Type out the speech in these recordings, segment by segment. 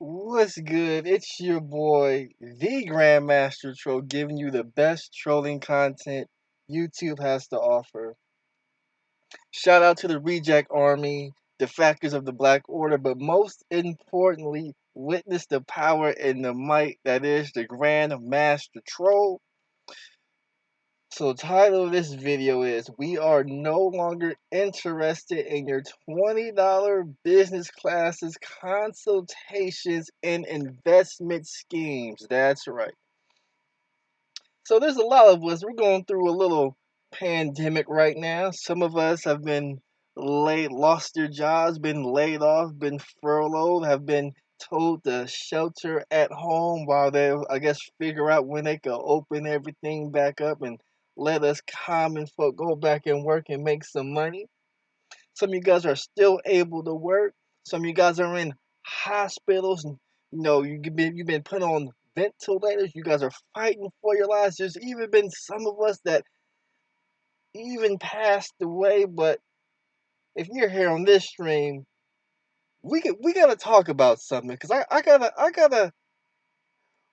What's good? It's your boy, the Grandmaster Troll, giving you the best trolling content YouTube has to offer. Shout out to the Reject Army, the factors of the Black Order, but most importantly, witness the power and the might that is the Grandmaster Troll. So, title of this video is We Are No Longer Interested in Your $20 Business Classes Consultations and Investment Schemes. That's right. So, there's a lot of us, we're going through a little pandemic right now. Some of us have been lost their jobs, been laid off, been furloughed, have been told to shelter at home while they, I guess, figure out when they can open everything back up and let us common folk go back and work and make some money. Some of you guys are still able to work. Some of you guys are in hospitals. You've been put on ventilators. You guys are fighting for your lives. There's even been some of us that even passed away. But if you're here on this stream, we gotta talk about something because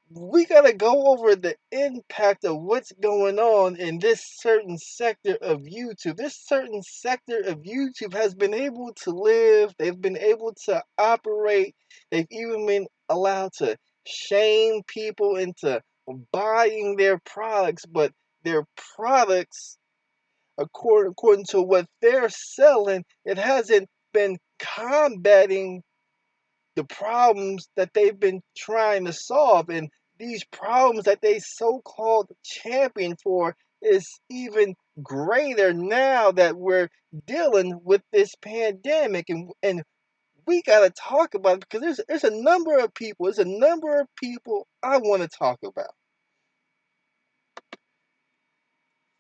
we gotta go over the impact of what's going on in this certain sector of YouTube. This certain sector of YouTube has been able to live, they've been able to operate, they've even been allowed to shame people into buying their products, but their products, according to what they're selling, it hasn't been combating the problems that they've been trying to solve. And these problems that they so-called champion for is even greater now that we're dealing with this pandemic. And we got to talk about it because there's a number of people, I want to talk about.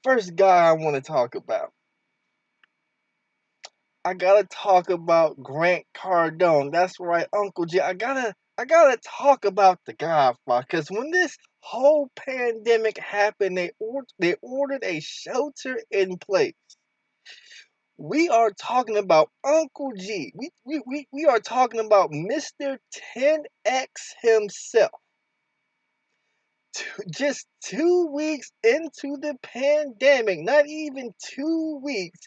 First guy I want to talk about, I gotta talk about Grant Cardone. That's right, Uncle G. I gotta talk about the Godfather. Cause when this whole pandemic happened, they ordered a shelter in place. We are talking about Uncle G. We are talking about Mr. 10X himself. Just 2 weeks into the pandemic, not even 2 weeks,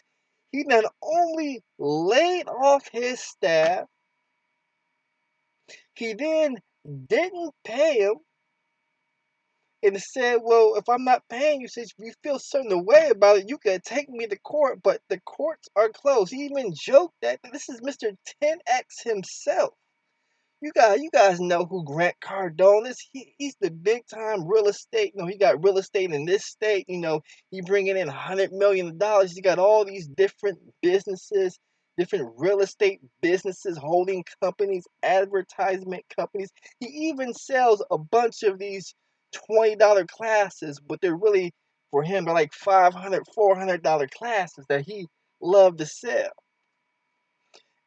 he not only laid off his staff, he then didn't pay him and said, well, if I'm not paying you, since you feel certain way about it, you can take me to court, but the courts are closed. He even joked that this is Mr. 10X himself. You guys know who Grant Cardone is. He's the big time real estate. He got real estate in this state. He bringing in $100 million. He got all these different businesses, different real estate businesses, holding companies, advertisement companies. He even sells a bunch of these $20 classes, but they're really for him. They're like $500, $400 classes that he loved to sell.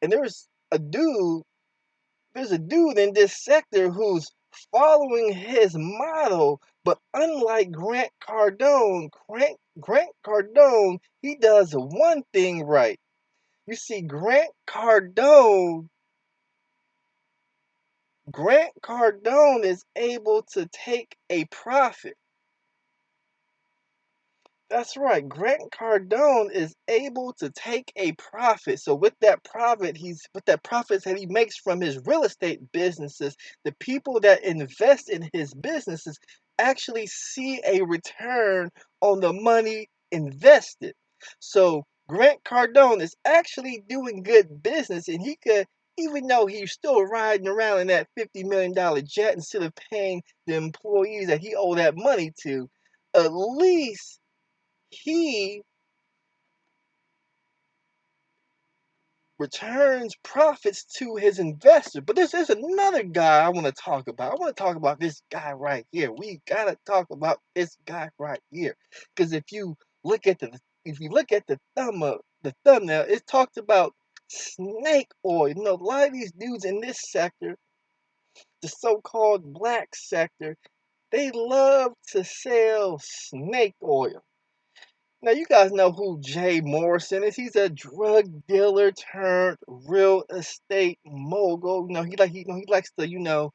And there's a dude in this sector who's following his model, but unlike Grant Cardone, he does one thing right. You see, Grant Cardone is able to take a profit. That's right. Grant Cardone is able to take a profit. So with that profit, that he makes from his real estate businesses, the people that invest in his businesses actually see a return on the money invested. So Grant Cardone is actually doing good business, and he could, even though he's still riding around in that $50 million jet instead of paying the employees that he owed that money to, at least he returns profits to his investor. But there's another guy I want to talk about. I want to talk about this guy right here. We gotta talk about this guy right here. Because if you look at the thumbnail, it talked about snake oil. A lot of these dudes in this sector, the so-called black sector, they love to sell snake oil. Now you guys know who Jay Morrison is. He's a drug dealer turned real estate mogul. He likes to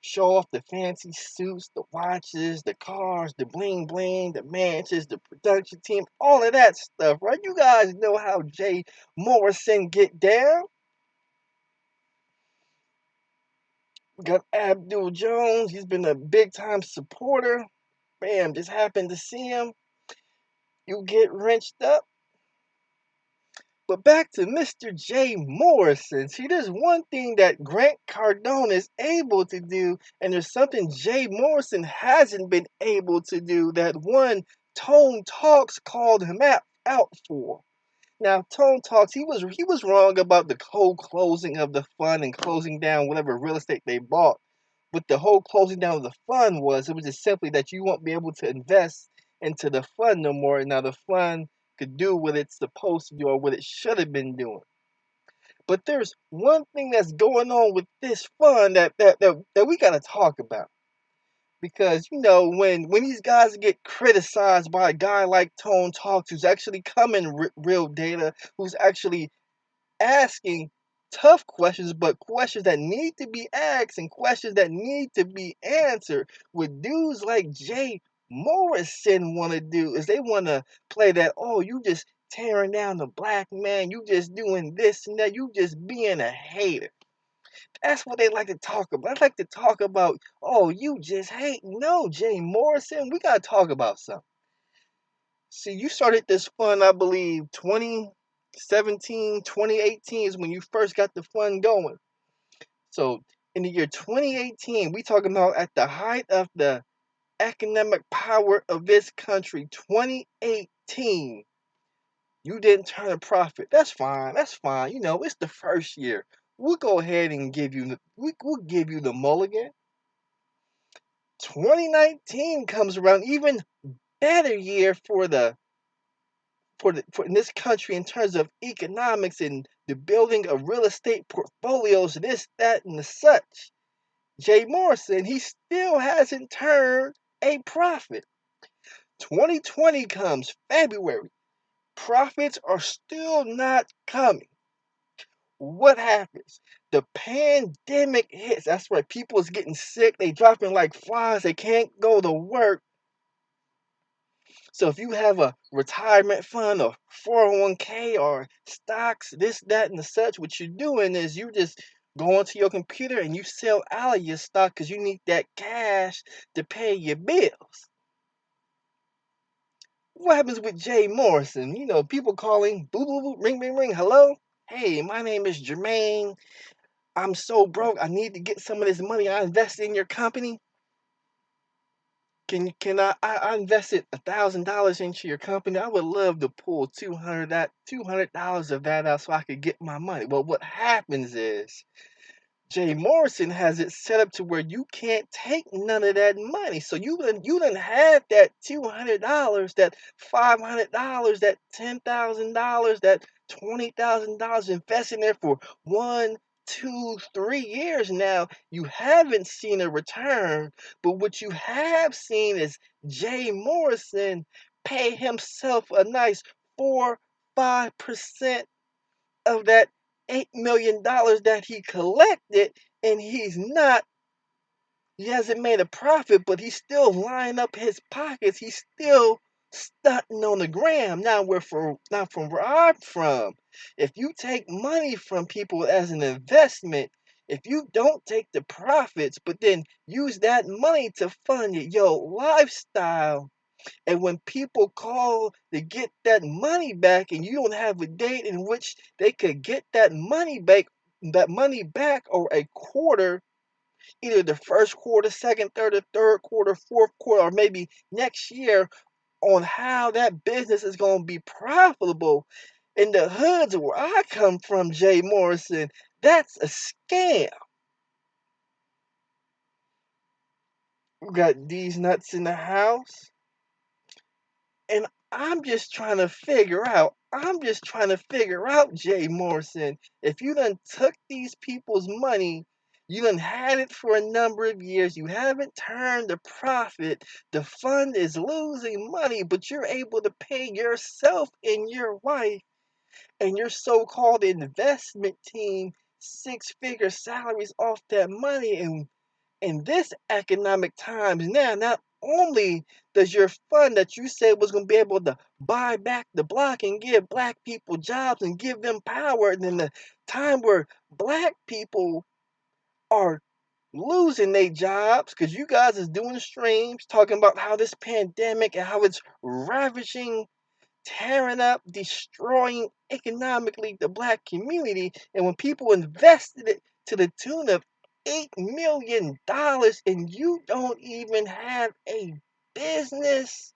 show off the fancy suits, the watches, the cars, the bling bling, the mansions, the production team, all of that stuff, right? You guys know how Jay Morrison get down. We got Abdul Jones. He's been a big time supporter. Bam, just happened to see him. You get wrenched up. But back to Mr. J. Morrison. See, there's one thing that Grant Cardone is able to do, and there's something Jay Morrison hasn't been able to do that one Tone Talks called him out for. Now, Tone Talks, he was wrong about the whole closing of the fund and closing down whatever real estate they bought. But the whole closing down of the fund it was just simply that you won't be able to invest into the fund no more. Now the fund could do what it's supposed to do or what it should have been doing. But there's one thing that's going on with this fund that we gotta talk about. Because when these guys get criticized by a guy like Tone Talks, who's actually coming real data, who's actually asking tough questions, but questions that need to be asked and questions that need to be answered. What dudes like Jay Morrison want to do is they want to play that, oh, you just tearing down the black man, you just doing this and that, you just being a hater. That's what they like to talk about. They like to talk about, oh, you just hate. No, Jay Morrison, we got to talk about something. See, you started this fund, I believe, 2017, 2018 is when you first got the fund going. So in the year 2018, we talking about at the height of the economic power of this country, 2018, you didn't turn a profit. That's fine. That's fine. It's the first year. We'll go ahead and we'll give you the mulligan. 2019 comes around, even better year for in this country in terms of economics and the building of real estate portfolios, this, that, and the such. Jay Morrison, he still hasn't turned a profit. 2020 comes February. Profits are still not coming. What happens? The pandemic hits. That's right. People is getting sick. They dropping like flies. They can't go to work. So if you have a retirement fund or 401k or stocks, this, that, and the such, what you're doing is you just go onto your computer and you sell out of your stock because you need that cash to pay your bills. What happens with Jay Morrison? People calling, boo, boo, boo, ring, ring, ring, hello? Hey, my name is Jermaine. I'm so broke. I need to get some of this money I invested in your company. Can I invested $1,000 into your company? I would love to pull $200 of that out so I could get my money. Well, what happens is Jay Morrison has it set up to where you can't take none of that money. So you done had that $200, that $500, that $10,000, that $20,000 invested there for 1, 2, 3 years now. You haven't seen a return, but what you have seen is Jay Morrison pay himself a nice 4, 5% of that $8 million that he collected, and he hasn't made a profit, but he's still lining up his pockets. He's still stunting on the gram. Now from where I'm from, if you take money from people as an investment, if you don't take the profits, but then use that money to fund your lifestyle, and when people call to get that money back and you don't have a date in which they could get that money back or a quarter, either the first quarter, second, third, or third quarter, fourth quarter, or maybe next year, on how that business is going to be profitable in the hoods where I come from, Jay Morrison, that's a scam. We got these nuts in the house. And I'm just trying to figure out, Jay Morrison, if you done took these people's money You done had it for a number of years. You haven't turned a profit. The fund is losing money, but you're able to pay yourself and your wife and your so-called investment team six-figure salaries off that money. And in this economic times now, not only does your fund that you said was going to be able to buy back the block and give black people jobs and give them power, and in the time where black people are losing their jobs because you guys is doing streams talking about how this pandemic and how it's ravaging, tearing up, destroying economically the black community. And when people invested it to the tune of $8 million and you don't even have a business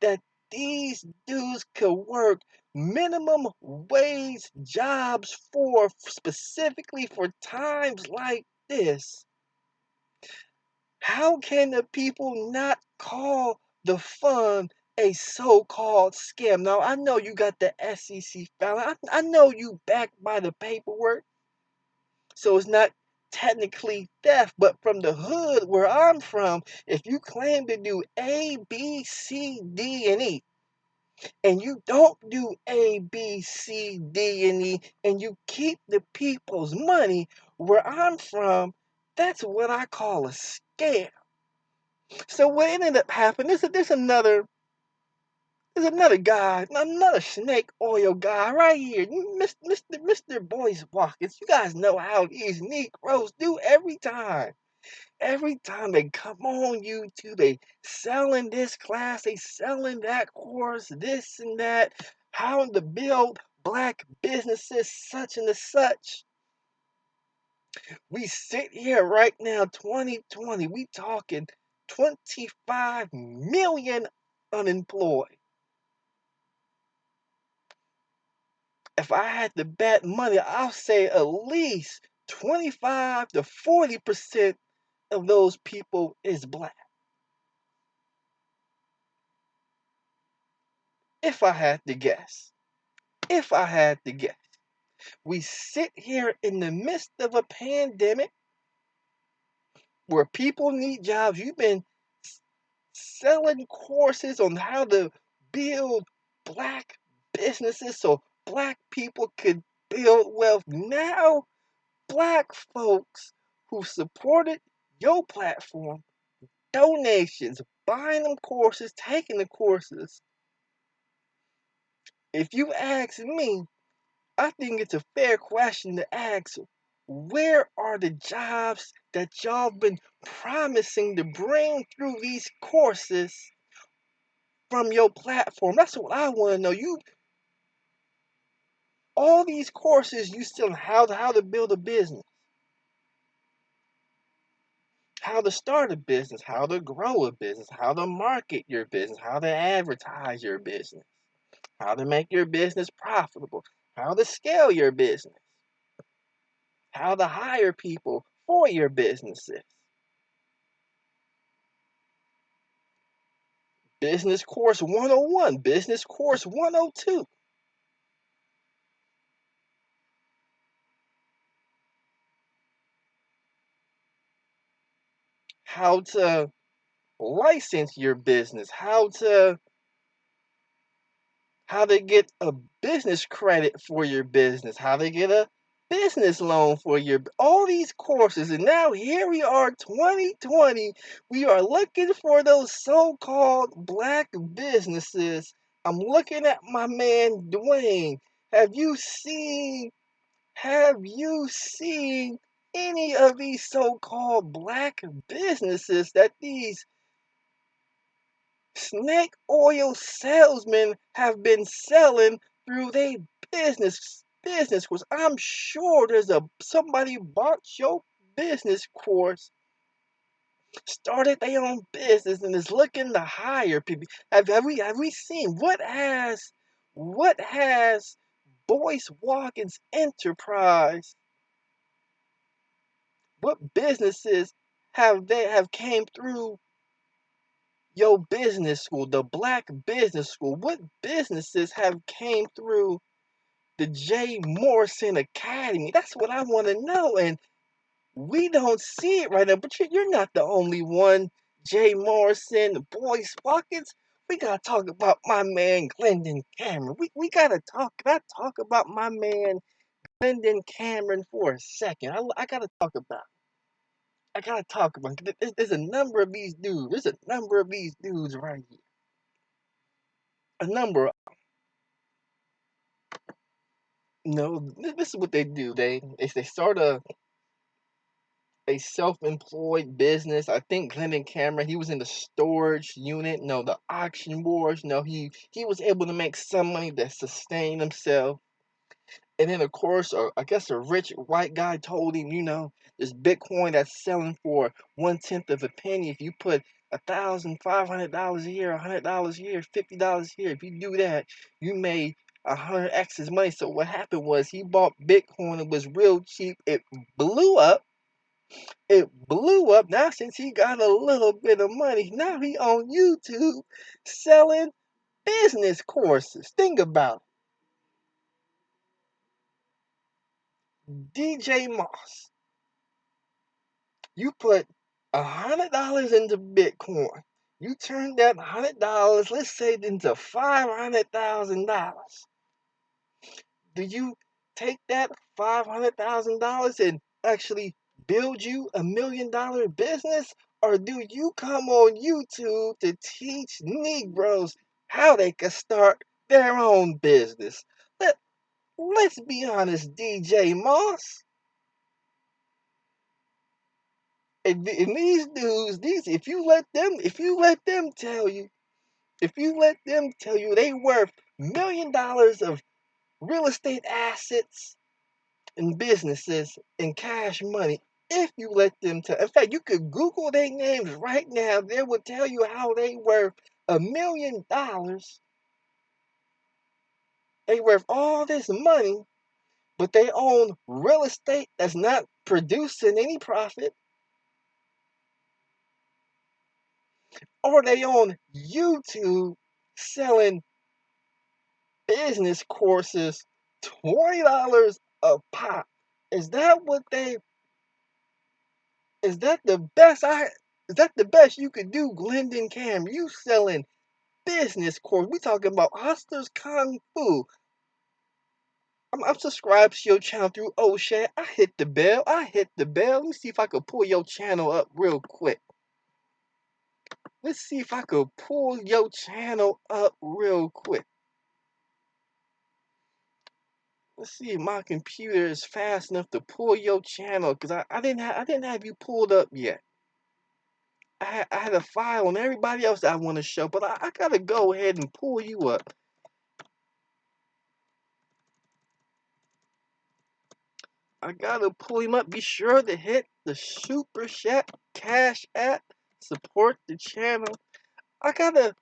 that these dudes could work minimum wage jobs for, specifically for times like this, how can the people not call the fund a so-called scam? Now, I know you got the SEC filing. I know you backed by the paperwork, so it's not technically theft. But from the hood where I'm from, if you claim to do A, B, C, D, and E, and you don't do A, B, C, D, and E, and you keep the people's money, where I'm from, that's what I call a scam. So what ended up happening, there's another guy, another snake oil guy right here, Mr. Boyce Watkins. You guys know how these Negroes do every time. Every time they come on YouTube, they selling this class, they selling that course, this and that, how to build black businesses, such and the such. We sit here right now, 2020, we talking 25 million unemployed. If I had to bet money, I'll say at least 25 to 40% of those people is black. If I had to guess. If I had to guess. We sit here in the midst of a pandemic where people need jobs. You've been selling courses on how to build black businesses so black people could build wealth. Now, black folks who supported your platform, donations, buying them courses, taking the courses. If you ask me, I think it's a fair question to ask, where are the jobs that y'all been promising to bring through these courses from your platform? That's what I want to know. All these courses you still how to build a business, how to start a business, how to grow a business, how to market your business, how to advertise your business, how to make your business profitable, how to scale your business, how to hire people for your businesses. Business Course 101, Business Course 102. How to license your business, how to get a business credit for your business, how to get a business loan for all these courses. And now here we are, 2020. We are looking for those so-called black businesses. I'm looking at my man Dwayne. Have you seen any of these so-called black businesses that these snake oil salesmen have been selling through their business course? I'm sure there's somebody bought your business course, started their own business, and is looking to hire people. Have we seen what has Boyce Watkins Enterprise? What businesses have came through your business school, the black business school? What businesses have came through the J. Morrison Academy? That's what I want to know. And We don't see it right now, but you're not the only one. Jay Morrison, the boy Sprockets. We gotta talk about my man Glendon Cameron. We gotta talk. Can I talk about my man Glendon Cameron for a second? I gotta talk about. I gotta talk about. There's a number of these dudes. There's a number of these dudes right here. A number. No, this is what they do. They start a self-employed business. I think Glendon Cameron, he was in the storage unit, no, the auction wars. No, he was able to make some money that sustained himself. And then of course, I guess a rich white guy told him, this Bitcoin that's selling for 1/10 of a penny. If you put $1,500 a year, $100 a year, $50 a year, if you do that, you made 100x his money. So what happened was he bought Bitcoin. It was real cheap. It blew up. Now since he got a little bit of money, now he on YouTube selling business courses. Think about it. DJ Moss, you put $100 into Bitcoin. You turn that $100, let's say, into $500,000. Do you take that $500,000 and actually build you $1 million business? Or do you come on YouTube to teach Negroes how they can start their own business? Let's be honest, DJ Moss. And these dudes, if you let them tell you, they worth $1 million of real estate assets and businesses and cash money, if you let them tell. In fact, you could Google their names right now. They will tell you how they worth $1 million. They worth all this money, but they own real estate that's not producing any profit, or they own YouTube selling business courses, $20 a pop. Is that what they? Is that the best? Is that the best you could do, Glendon Cam? You selling business course? We talking about Hustlers Kung Fu. I'm subscribed to your channel through O'Shea. I hit the bell. Let me see if I could pull your channel up real quick. Let's see if I could pull your channel up real quick. Let's see if my computer is fast enough to pull your channel, because I didn't have you pulled up yet. I had a file on everybody else I want to show, but I gotta go ahead and pull you up. I gotta pull him up. Be sure to hit the super chat, cash app, support the channel. I gotta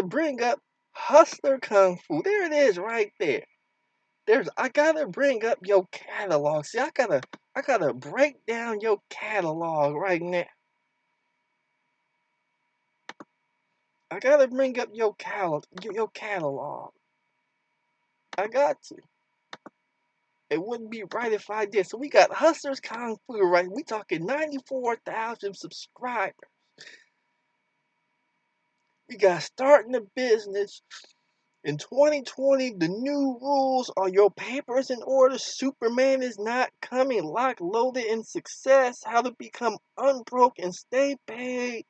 bring up Hustler Kung Fu. There it is, right there. I gotta bring up your catalog. See, I gotta break down your catalog right now. I gotta bring up your catalog. I got to. It wouldn't be right if I did. So we got Hustlers Kung Fu, right? We talking 94,000 subscribers. We got starting a business. In 2020, the new rules are your papers in order. Superman is not coming. Locked, loaded, in success. How to become unbroke and stay paid.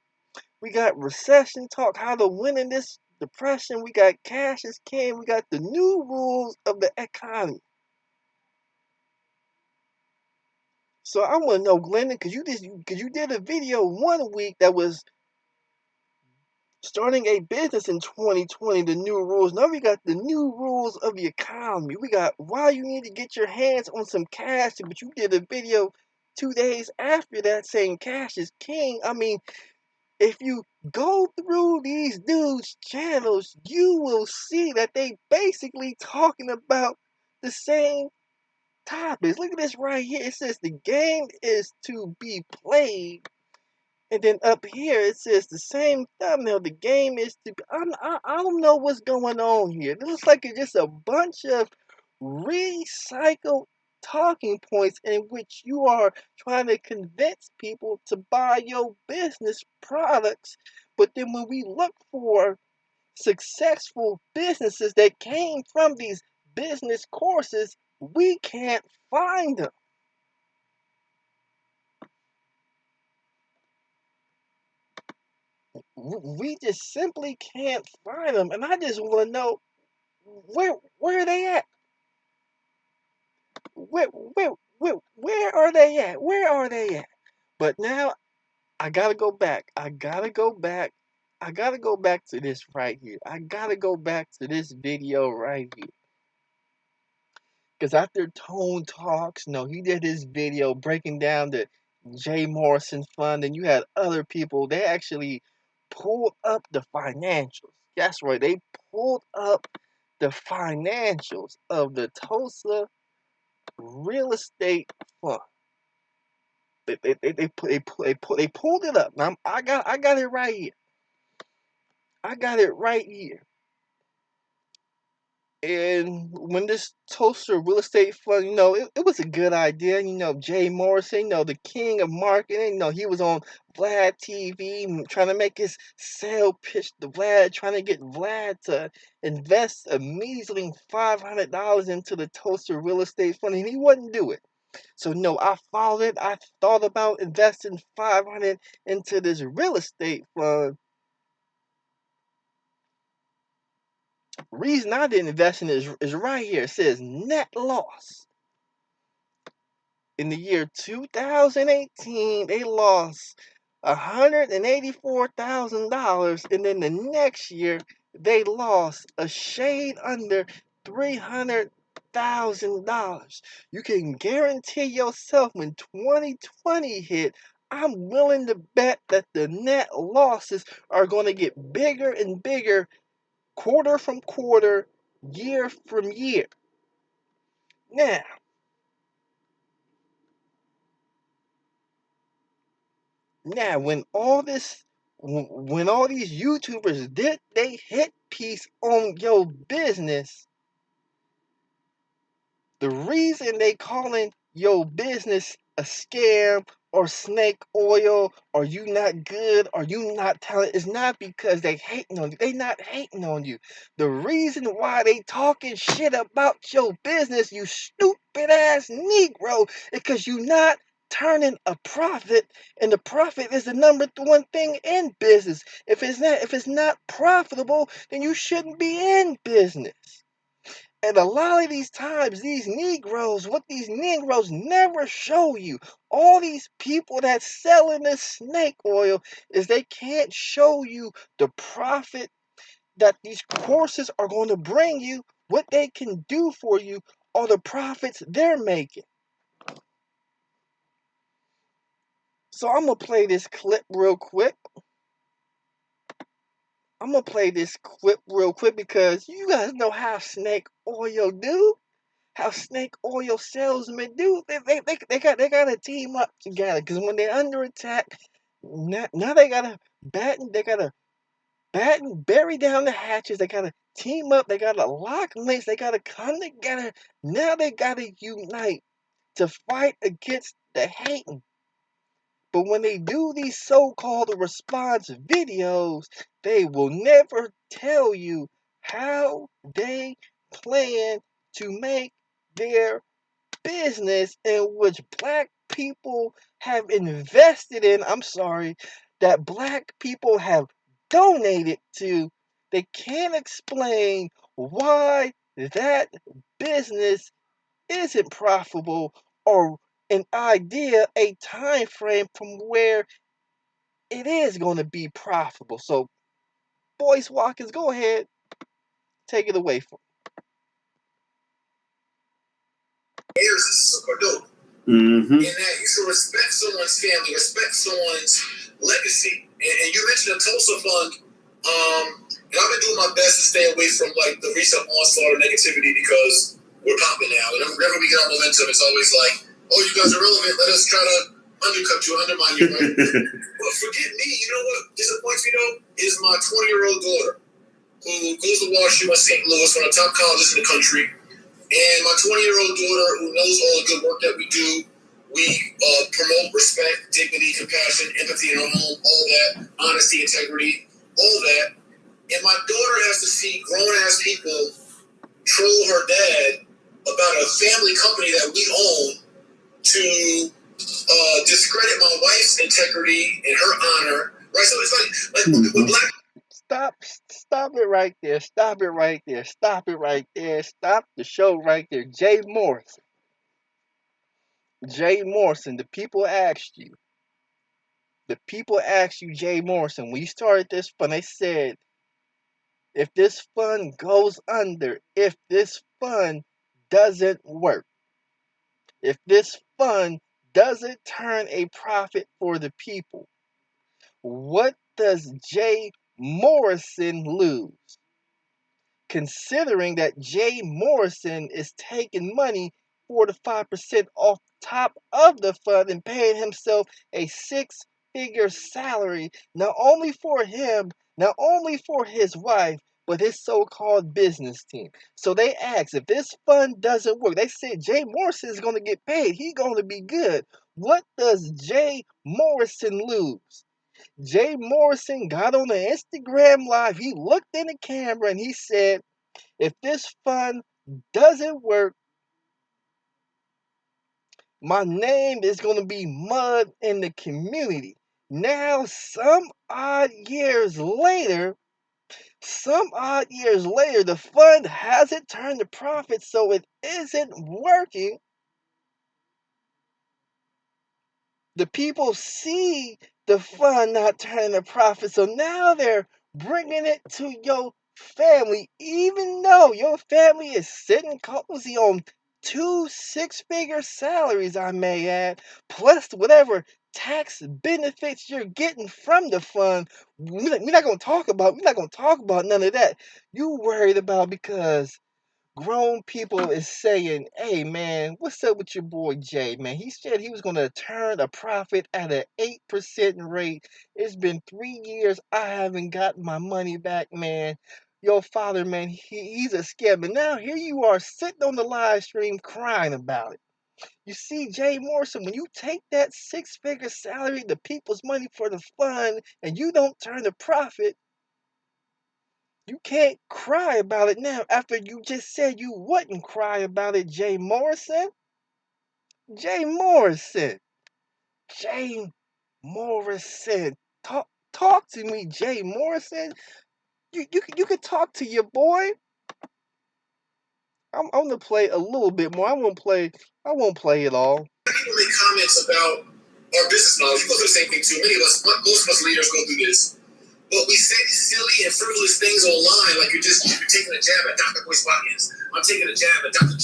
We got recession talk. How to win in this depression. We got cash is king. We got the new rules of the economy. So I want to know, Glendon, because you did a video one week that was starting a business in 2020, the new rules. Now we got the new rules of the economy. We got why you need to get your hands on some cash, but you did a video 2 days after that saying cash is king. I mean, if you go through these dudes' channels, you will see that they basically talking about the same topics. Look at this right here. It says the game is to be played. And then up here it says the same thumbnail. The game is to. I don't know what's going on here. It looks like it's just a bunch of recycled talking points in which you are trying to convince people to buy your business products. But then when we look for successful businesses that came from these business courses, we can't find them. We just simply can't find them. And I just want to know where are they at? Where are they at? Where are they at? But now I gotta go back. I gotta go back. I gotta go back to this right here. I gotta go back to this video right here. Because after Tone Talks, he did his video breaking down the Morrison fund, and you had other people. They actually pulled up the financials. That's right. They pulled up the financials of the Tulsa real estate fund. They pulled it up. Now I got it right here. I got it right here. And when this Tulsa real estate fund, it was a good idea. Jay Morrison, the king of marketing, he was on Vlad TV trying to make his sale pitch to Vlad, trying to get Vlad to invest a measly $500 into the Tulsa real estate fund, and he wouldn't do it. So no, I followed it. I thought about investing $500 into this real estate fund. Reason I didn't invest in it is right here. It says net loss. In the year 2018, they lost $184,000, and then the next year they lost a shade under $300,000. You can guarantee yourself when 2020 hit, I'm willing to bet that the net losses are going to get bigger and bigger, quarter from quarter, year from year. Now, when all these YouTubers did they hit piece on your business, the reason they calling your business a scam or snake oil or you not good or you not talented is not because they hating on you. They not hating on you. The reason why they talking shit about your business, you stupid ass Negro, is because you not turning a profit, and the profit is the number one thing in business. If it's not profitable, then you shouldn't be in business. And a lot of these times, what these Negroes never show you, all these people that selling this snake oil, is they can't show you the profit that these courses are going to bring you, what they can do for you, or the profits they're making. So I'm going to play this clip real quick. Because you guys know how snake oil do. How snake oil salesmen do. They gotta team up together, because when they're under attack, now they gotta bury down the hatches. They gotta team up. They gotta lock links. They gotta come together. Now they gotta unite to fight against the hating. But when they do these so-called response videos, they will never tell you how they plan to make their business, in which black people have invested in, that black people have donated to. They can't explain why that business isn't profitable, or a time frame from where it is going to be profitable. So, Boyce Watkins, go ahead, take it away from heirs is Cardone. In that you should respect someone's family, respect someone's legacy. And you mentioned the Tulsa Fund. And I've been doing my best to stay away from like the recent onslaught of negativity, because we're popping now. And whenever we get on momentum, it's always like, oh, you guys are relevant. Let us try to undercut you, undermine you, right? But forget me. You know what disappoints me though? Is my 20-year-old daughter, who goes to Washington, St. Louis, one of the top colleges in the country. And my 20-year-old daughter, who knows all the good work that we do, we promote respect, dignity, compassion, empathy in our home, all that, honesty, integrity, all that. And my daughter has to see grown-ass people troll her dad about a family company that we own to discredit my wife's integrity and her honor, right? So it's like with black. Stop it right there. Stop it right there. Stop it right there. Stop the show right there. Jay Morrison. Jay Morrison, the people asked you. The people asked you, Jay Morrison, when you started this fund, they said, if this fund goes under, if this fund doesn't work, if this fund doesn't turn a profit for the people, what does Jay Morrison lose? Considering that Jay Morrison is taking money 4 to 5% off top of the fund and paying himself a six-figure salary, not only for him, not only for his wife, but his so-called business team. So they asked, if this fund doesn't work, they said Jay Morrison is going to get paid. He's going to be good. What does Jay Morrison lose? Jay Morrison got on the Instagram live. He looked in the camera and he said, if this fund doesn't work, my name is going to be mud in the community. Now, the fund hasn't turned a profit, so it isn't working. The people see the fund not turning a profit, so now they're bringing it to your family, even though your family is sitting cozy on 2 6-figure salaries, I may add, plus whatever tax benefits you're getting from the fund. We're not going to talk about. We're not going to talk about none of that. You worried about because grown people is saying, hey man, what's up with your boy Jay, man? He said he was gonna turn a profit at an 8% rate. It's been 3 years. I haven't gotten my money back, man. Your father, man, he's a scam. And now here you are sitting on the live stream crying about it. You see, Jay Morrison, when you take that six-figure salary, the people's money for the fund, and you don't turn a profit, you can't cry about it now after you just said you wouldn't cry about it, Jay Morrison. Jay Morrison. Jay Morrison. Talk to me, Jay Morrison. You could talk to your boy. I'm gonna play a little bit more. I won't play it all. People make comments about our business models. You go through the same thing too. Many of us, most of us leaders go through this. But we say silly and frivolous things online, like you're taking a jab at Dr. Boyce Watkins. I'm taking a jab at Mr.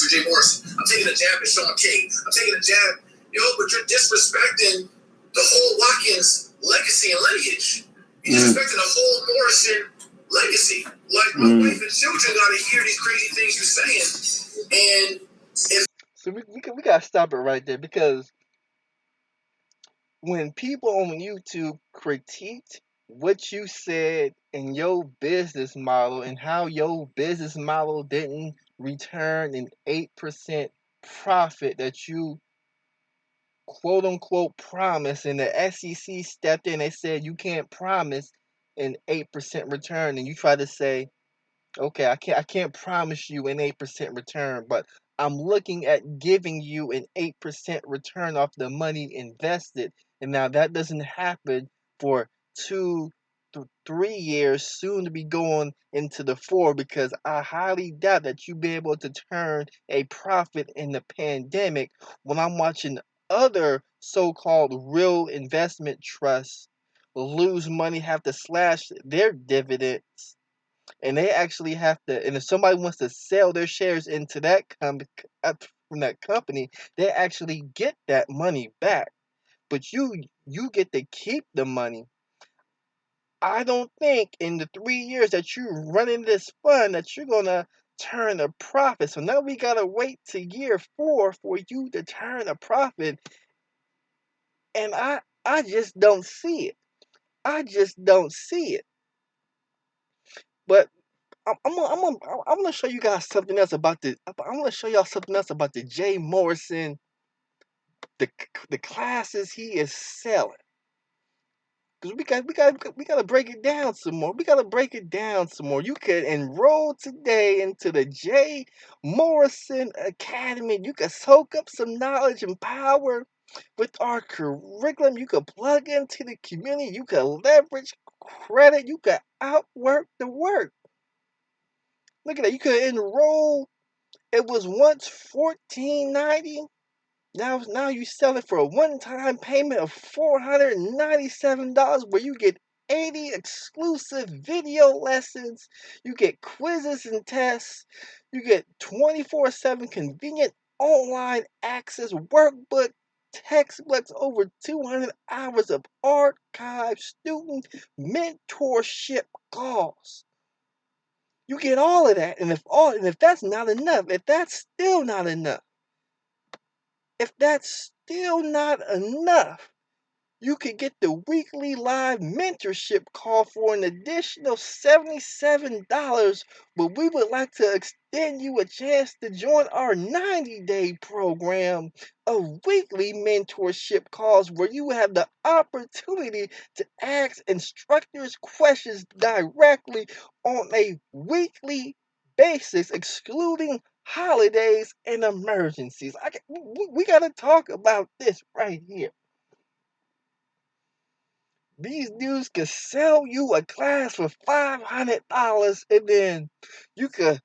J. Morrison. I'm taking a jab at Sean King. I'm taking a jab, but you're disrespecting the whole Watkins legacy and lineage. You're disrespecting the whole Morrison legacy. Like my wife and children got to hear these crazy things you're saying, and so we gotta stop it right there, because when people on YouTube critiqued what you said in your business model and how your business model didn't return an 8% profit that you quote unquote promised, and the SEC stepped in, they said you can't promise an 8% return, and you try to say, okay, I can't promise you an 8% return, but I'm looking at giving you an 8% return off the money invested. And now that doesn't happen for 2 to 3 years, soon to be going into the four, because I highly doubt that you'll be able to turn a profit in the pandemic when I'm watching other so-called real investment trusts lose money, have to slash their dividends, and they actually have to, and if somebody wants to sell their shares into that from that company, they actually get that money back, but you get to keep the money. I don't think in the 3 years that you're running this fund that you're gonna turn a profit. So now we gotta wait to year 4 for you to turn a profit, and I just don't see it. I just don't see it. But I'm gonna show you guys something else about the. I'm gonna show y'all something else about the Jay Morrison, the classes he is selling. Cause we gotta break it down some more. We gotta break it down some more. You could enroll today into the Jay Morrison Academy. You could soak up some knowledge and power with our curriculum. You could plug into the community. You could leverage credit. You could outwork the work. Look at that. You could enroll. It was once $14.90. Now you sell it for a one-time payment of $497 where you get 80 exclusive video lessons, you get quizzes and tests, you get 24/7 convenient online access workbook, textbooks, over 200 hours of archived student mentorship calls. You get all of that, and if that's not enough, if that's still not enough, you could get the weekly live mentorship call for an additional $77, but we would like to extend you a chance to join our 90-day program of weekly mentorship calls where you have the opportunity to ask instructors questions directly on a weekly basis, excluding holidays and emergencies. We got to talk about this right here. These dudes could sell you a class for $500, and then you could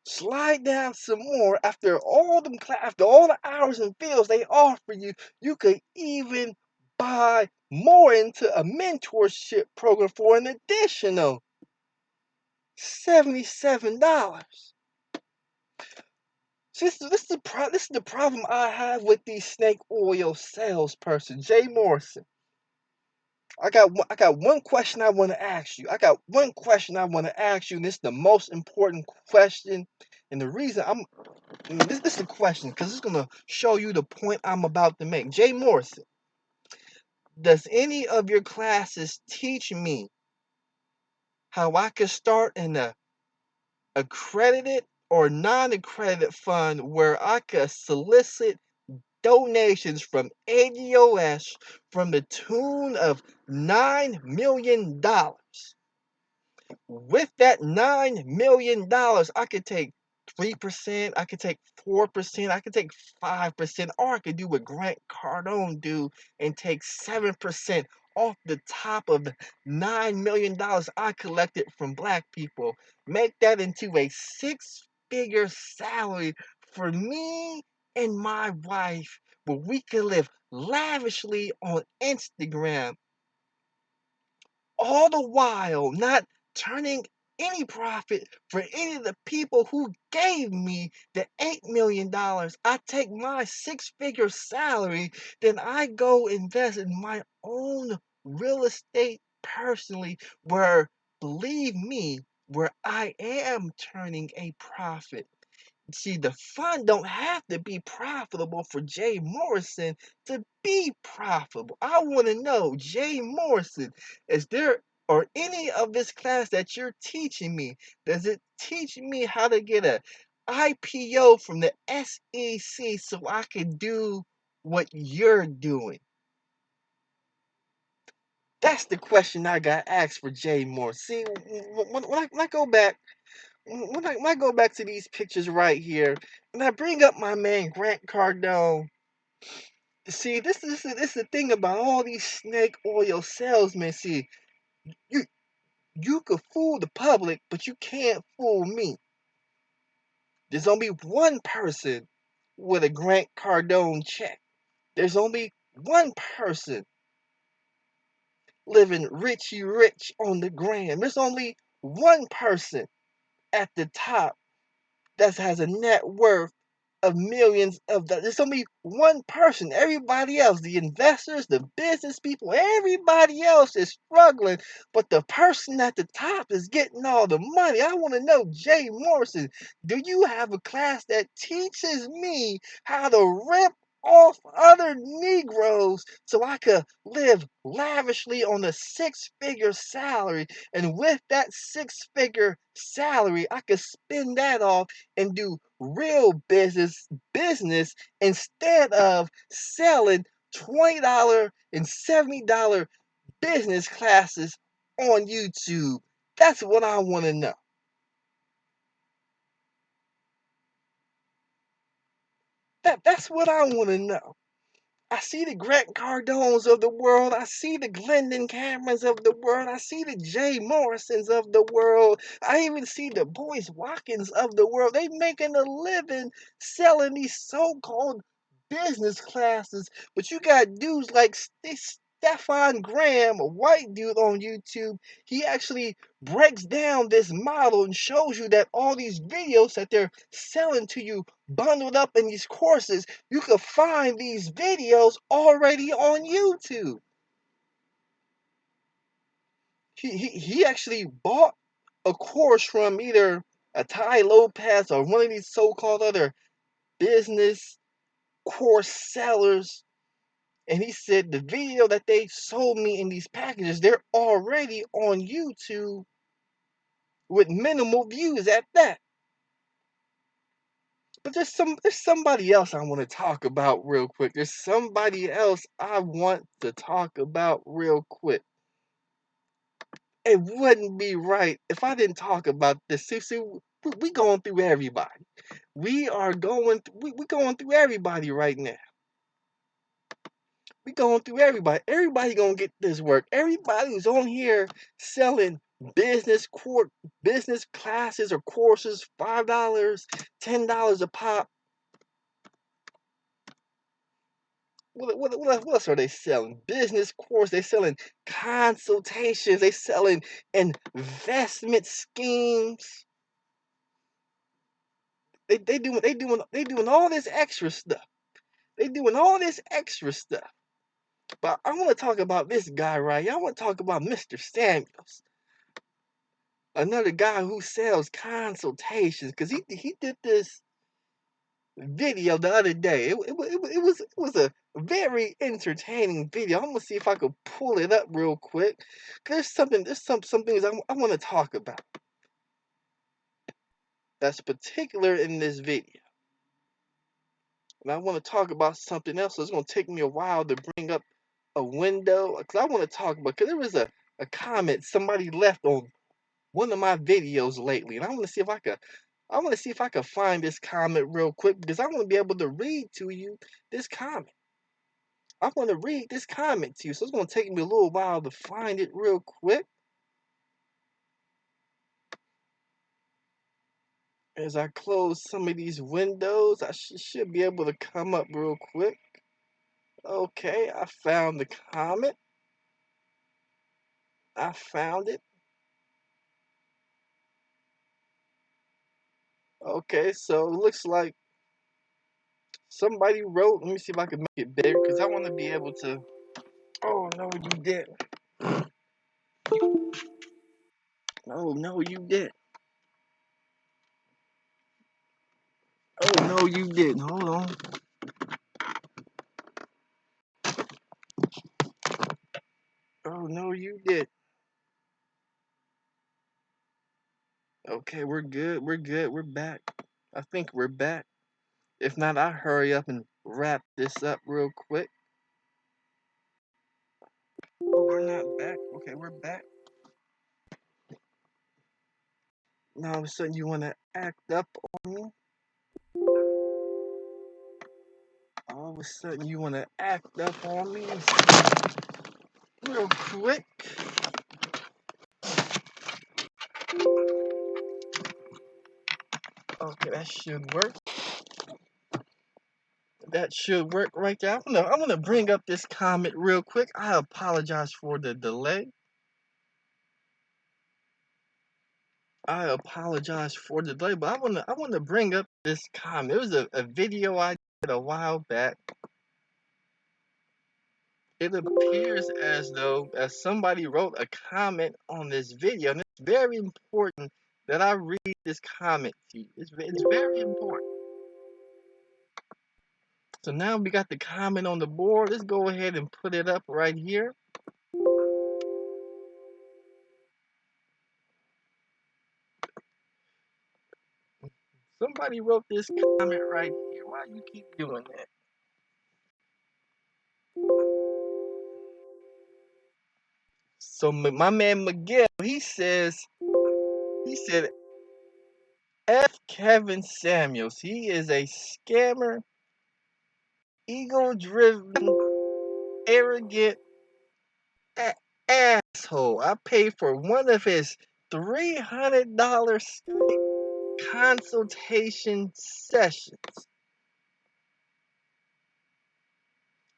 slide down some more after after all the hours and bills they offer you. You could even buy more into a mentorship program for an additional $77. This is the problem I have with these snake oil salesperson, Jay Morrison. I got one question I want to ask you. And this is the most important question. And the reason this is the question because it's gonna show you the point I'm about to make. Jay Morrison, does any of your classes teach me how I could start in a accredited or non-accredited fund where I could solicit donations from ADOS from the tune of $9 million? With that $9 million, I could take 3%, I could take 4%, I could take 5%, or I could do what Grant Cardone do and take 7% off the top of the $9 million I collected from black people. Make that into a six-figure salary for me and my wife, where we can live lavishly on Instagram, all the while not turning any profit for any of the people who gave me the $8 million. I take my six-figure salary, then I go invest in my own real estate personally, where, believe me, where I am turning a profit. See, the fund don't have to be profitable for Jay Morrison to be profitable. I want to know, Jay Morrison, is there or any of this class that you're teaching me, does it teach me how to get a IPO from the SEC so I can do what you're doing? That's the question I got asked for Jay Morrison. See, when I go back when I go back to these pictures right here, and I bring up my man Grant Cardone, see, this is the thing about all these snake oil salesmen. See, you you could fool the public, but you can't fool me. There's only one person with a Grant Cardone check. There's only one person living richy rich on the gram. There's only one person at the top that has a net worth of millions of dollars. There's only one person. Everybody else, the investors, the business people, everybody else is struggling, but the person at the top is getting all the money. I want to know, Jay Morrison, do you have a class that teaches me how to rip off other Negroes so I could live lavishly on a six-figure salary. And with that six-figure salary, I could spend that off and do real business instead of selling $20 and $70 business classes on YouTube. That's what I want to know. That's what I want to know. I see the Grant Cardones of the world. I see the Glendon Camerons of the world. I see the Jay Morrisons of the world. I even see the Boyce Watkins of the world. They making a living selling these so-called business classes. But you got dudes like Stefan Graham, a white dude on YouTube. He actually breaks down this model and shows you that all these videos that they're selling to you bundled up in these courses, you can find these videos already on YouTube. He actually bought a course from either a Ty Lopez or one of these so-called other business course sellers. And he said the video that they sold me in these packages, they're already on YouTube with minimal views at that. But there's somebody else I want to talk about real quick. There's somebody else I want to talk about real quick. It wouldn't be right if I didn't talk about this. See, we going through everybody. We going through everybody right now. We going through everybody. Everybody gonna get this work. Everybody who's on here selling business classes or courses, $5, $10 a pop. What else are they selling? Business course. They selling consultations. They selling investment schemes. They doing all this extra stuff. They doing all this extra stuff. But I want to talk about this guy right here. I want to talk about Mr. Samuels, another guy who sells consultations, because he did this video the other day. It was a very entertaining video. I'm gonna see if I could pull it up real quick. There's some things I want to talk about that's particular in this video, and I want to talk about something else. So it's gonna take me a while to bring up a window because I want to talk about, because there was a comment somebody left on one of my videos lately, and I want to see if I could find this comment real quick because I want to be able to read to you this comment. I want to read this comment to you, so it's going to take me a little while to find it real quick. As I close some of these windows, I should be able to come up real quick. Okay, I found the comment. I found it. Okay, so it looks like somebody wrote. Let me see if I can make it bigger because I want to be able to. Oh, no, you didn't. No, you didn't. Oh, no, you didn't. Hold on. Oh, no, you didn't. Okay, we're good. We're good. We're back. I think we're back. If not, I'll hurry up and wrap this up real quick. Oh, we're not back. Okay, we're back. Now all of a sudden you want to act up on me? All of a sudden you want to act up on me? Real quick. Okay, that should work. That should work right there. I'm gonna bring up this comment real quick. I apologize for the delay. I apologize for the delay, but I wanna bring up this comment. It was a video I did a while back. It appears as though as somebody wrote a comment on this video, and it's very important that I read this comment to you. It's very important. So now we got the comment on the board. Let's go ahead and put it up right here. Somebody wrote this comment right here. Why you keep doing that? So my man Miguel, he said, F. Kevin Samuels. He is a scammer, ego-driven, arrogant asshole. I paid for one of his $300 consultation sessions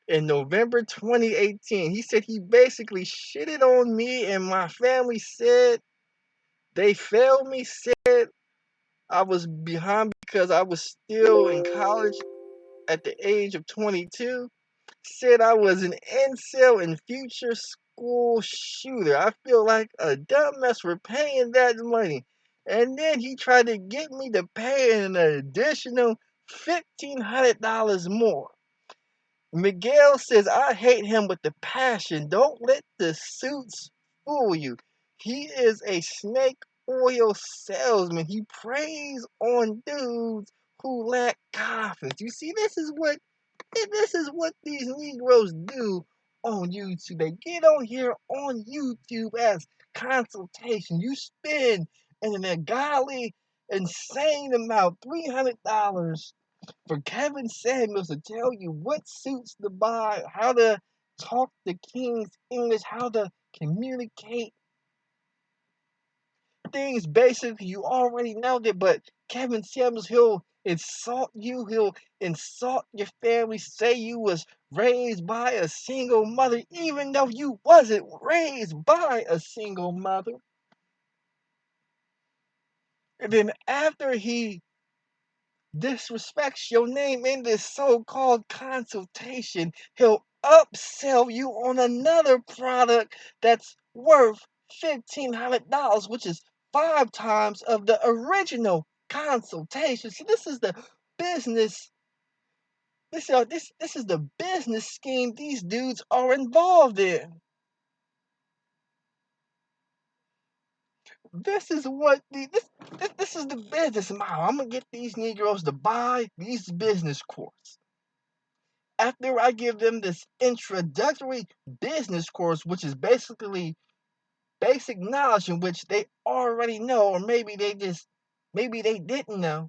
in November 2018. He said he basically shitted on me and my family, said they failed me, said I was behind because I was still in college at the age of 22. Said I was an incel and future school shooter. I feel like a dumbass for paying that money. And then he tried to get me to pay an additional $1,500 more. Miguel says, I hate him with the passion. Don't let the suits fool you. He is a snake oil salesman. He preys on dudes who lack confidence. You see, this is what these Negroes do on YouTube. They get on here on YouTube as consultation. You spend an ungodly, insane amount, $300 for Kevin Samuels to tell you what suits to buy, how to talk the King's English, how to communicate things. Basically, you already know that, but Kevin Samuels, he'll insult you, he'll insult your family, say you was raised by a single mother, even though you wasn't raised by a single mother. And then after he disrespects your name in this so-called consultation, he'll upsell you on another product that's worth $1,500, which is 5 times of the original consultation. So this is the business. This is the business scheme these dudes are involved in. This is what this is the business model. I'm gonna get these Negroes to buy these business courses. After I give them this introductory business course, which is basically basic knowledge in which they already know, or maybe they didn't know,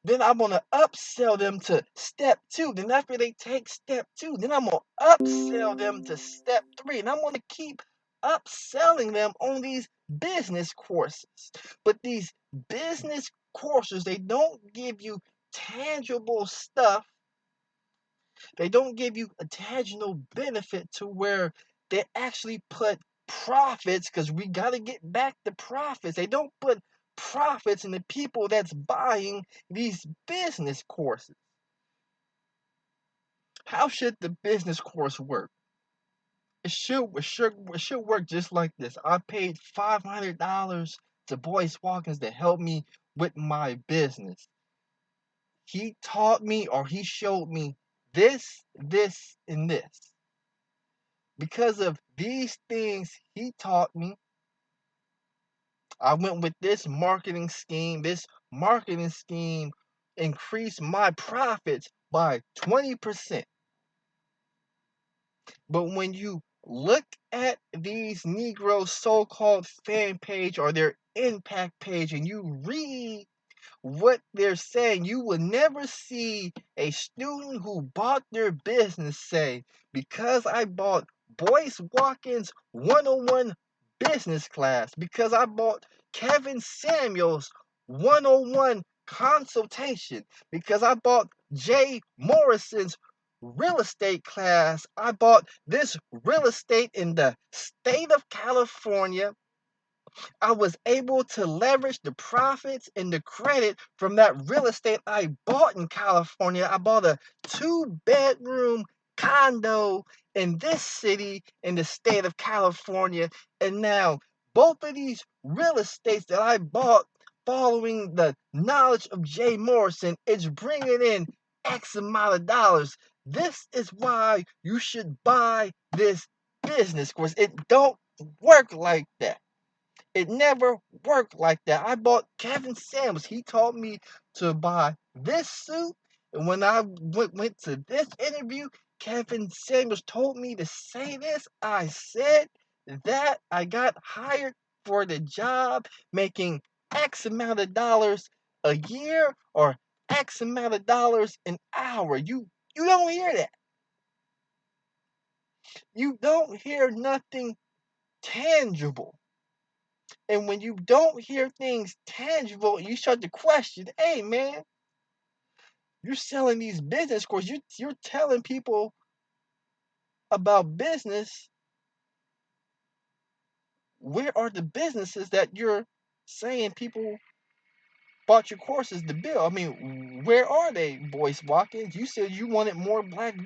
then I'm gonna upsell them to step 2. Then after they take step 2, then I'm gonna upsell them to step 3. And I'm gonna keep upselling them on these business courses. But these business courses, they don't give you tangible stuff. They don't give you a tangible benefit to where they actually put profits, because we got to get back the profits. They don't put profits in the people that's buying these business courses. How should the business course work? It should work just like this. I paid $500 to Boyce Watkins to help me with my business. He taught me, or he showed me this, and this. Because of these things he taught me, I went with this marketing scheme. This marketing scheme increased my profits by 20%. But when you look at these Negro so-called fan page or their impact page, and you read what they're saying, you will never see a student who bought their business say, because I bought Boyce Watkins 101 business class, because I bought Kevin Samuels 101 consultation, because I bought Jay Morrison's real estate class, I bought this real estate in the state of California, I was able to leverage the profits and the credit from that real estate I bought in California. I bought a 2-bedroom condo in this city in the state of California. And now both of these real estates that I bought following the knowledge of Jay Morrison, it's bringing in X amount of dollars. This is why you should buy this business course. It don't work like that. It never worked like that. I bought Kevin Samuels. He taught me to buy this suit. And when I went to this interview, Kevin Samuels told me to say this. I said that. I got hired for the job, making X amount of dollars a year or X amount of dollars an hour. You don't hear that. You don't hear nothing tangible. And when you don't hear things tangible, you start to question, hey man, you're selling these business courses, you're telling people about business. Where are the businesses that you're saying people bought your courses to build? I mean, where are they, Boyce Watkins? You said you wanted more black